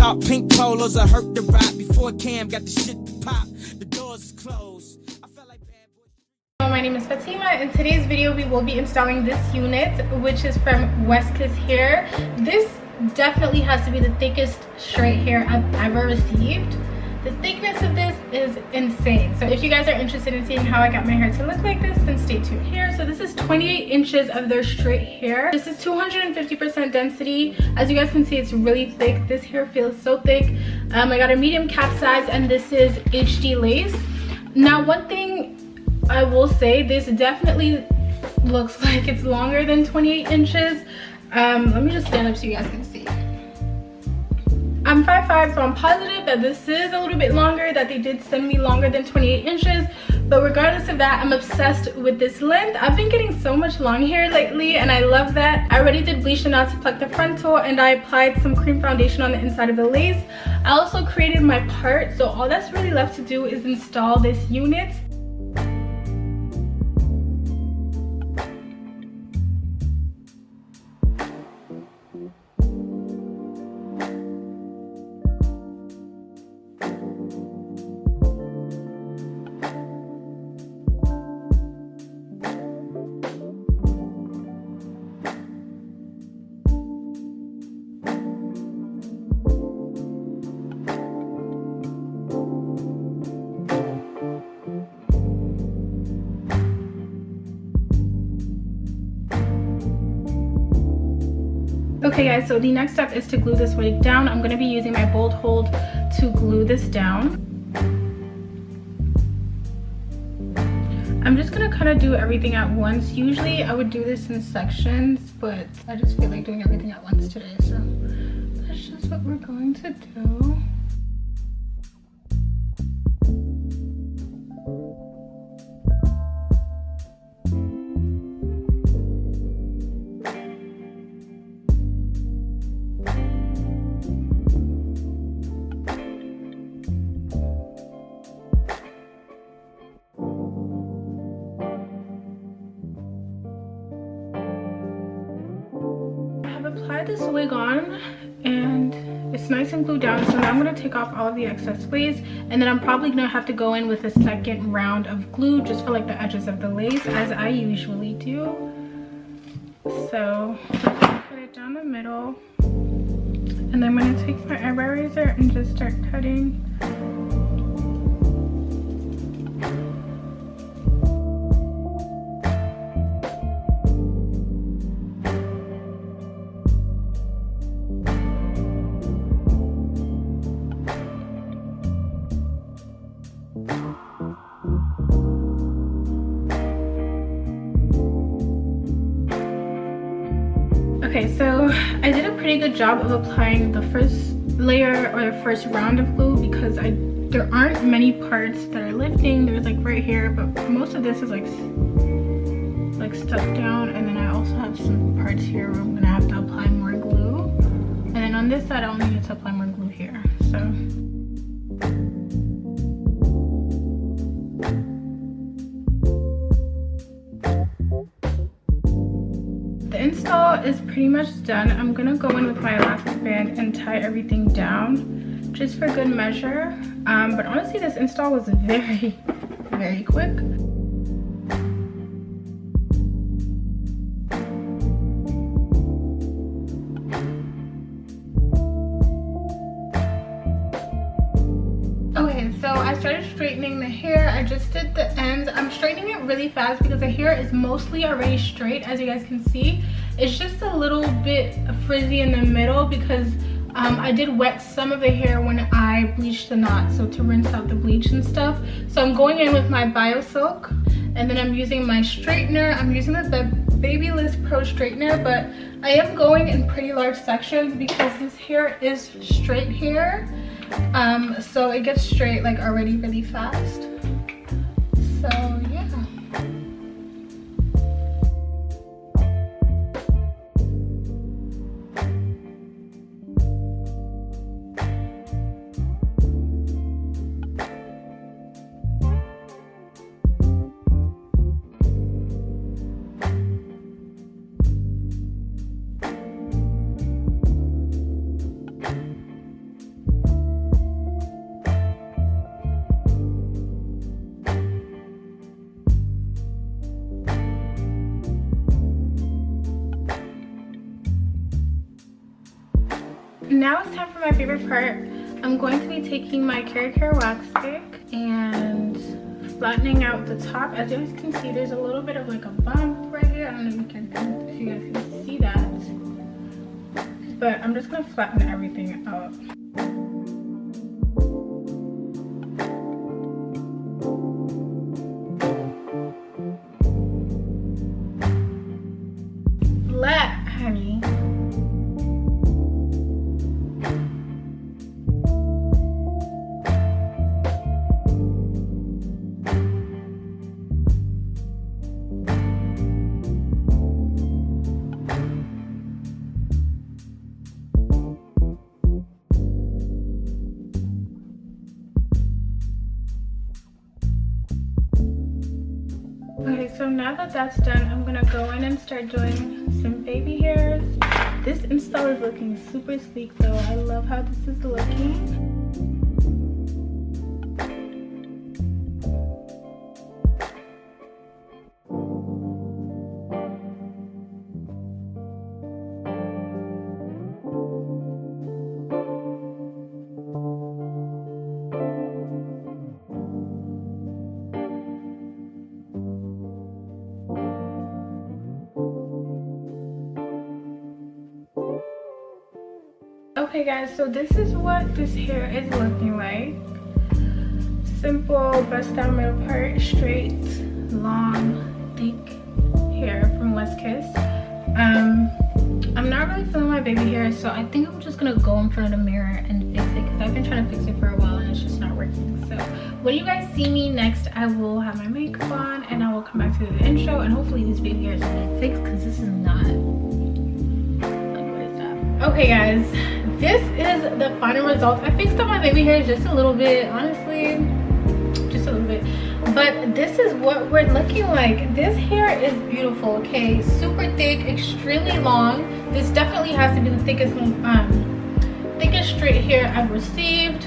top, pink polos, I hurt the ride before Cam got the shit to pop. The doors is closed. I felt like bad boy. My name is Fatima. In today's video, we will be installing this unit, which is from WESTKISS hair. This definitely has to be the thickest straight hair I've ever received. The thickness of this is insane. So if you guys are interested in seeing how I got my hair to look like this, then stay tuned here. So this is 28 inches of their straight hair. This is 250% density. As you guys can see, it's really thick. This hair feels so thick. I got a medium cap size, and this is HD lace. Now, one thing I will say, this definitely looks like it's longer than 28 inches. Let me just stand up so you guys can see. I'm 5'5", so I'm positive that this is a little bit longer, that they did send me longer than 28 inches. But regardless of that, I'm obsessed with this length. I've been getting so much long hair lately, and I love that. I already did bleach the knots to pluck the frontal, and I applied some cream foundation on the inside of the lace. I also created my part, so all that's really left to do is install this unit. Okay guys, so the next step is to glue this wig down. I'm going to be using my bolt hold to glue this down. I'm just going to kind of do everything at once. Usually I would do this in sections, but I just feel like doing everything at once today, so that's just what we're going to do. Apply this wig on, and it's nice and glued down. So now I'm going to take off all of the excess waves, and then I'm probably going to have to go in with a second round of glue just for like the edges of the lace, as I usually do. So put it down the middle, and then I'm going to take my eyebrow razor and just start cutting. Okay, so I did a pretty good job of applying the first layer or the first round of glue, because there aren't many parts that are lifting. There's like right here, but most of this is like stuck down, and then I also have some parts here where I'm gonna have to apply more glue, and then on this side I only need to apply more glue here. So install is pretty much done. I'm gonna go in with my elastic band and tie everything down just for good measure. But honestly, this install was very, very quick. Okay, so I started straightening the hair. I just did the ends. I'm straightening it really fast because the hair is mostly already straight, as you guys can see. It's just a little bit frizzy in the middle because I did wet some of the hair when I bleached the knots, so to rinse out the bleach and stuff. So I'm going in with my BioSilk, and then I'm using my straightener. I'm using the Babyliss Pro straightener, but I am going in pretty large sections because this hair is straight hair. So it gets straight like already really fast. So yeah. now it's time for my favorite part. I'm going to be taking my Care wax stick and flattening out the top. As you guys can see, there's a little bit of like a bump right here. I don't know if you guys can see that, but I'm just gonna flatten everything out. Honey. Okay, so now that that's done, I'm gonna go in and start doing some baby hairs. This install is looking super sleek though. I love how this is looking. Okay guys, so this is what this hair is looking like. Simple bust down middle part, straight, long, thick hair from WESTKISS. I'm not really feeling my baby hair, so I think I'm just gonna go in front of the mirror and fix it because I've been trying to fix it for a while and it's just not working. So when you guys see me next, I will have my makeup on and I will come back to the intro and hopefully these baby hairs will be fixed because this is not like, what is that? Okay guys, this is the final result. I fixed up my baby hairs just a little bit, honestly, just a little bit, but this is what we're looking like. This hair is beautiful. Okay, super thick, extremely long. This definitely has to be the thickest straight hair I've received,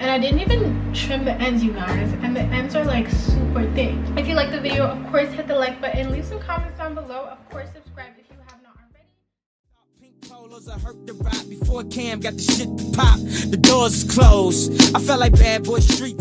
and I didn't even trim the ends, you guys, and the ends are like super thick. If you like the video, of course hit the like button, leave some comments down below, of course subscribe if you have not already. Polos, I hurt the ride before Cam got the shit to pop. The doors closed. I felt like Bad Boy Street.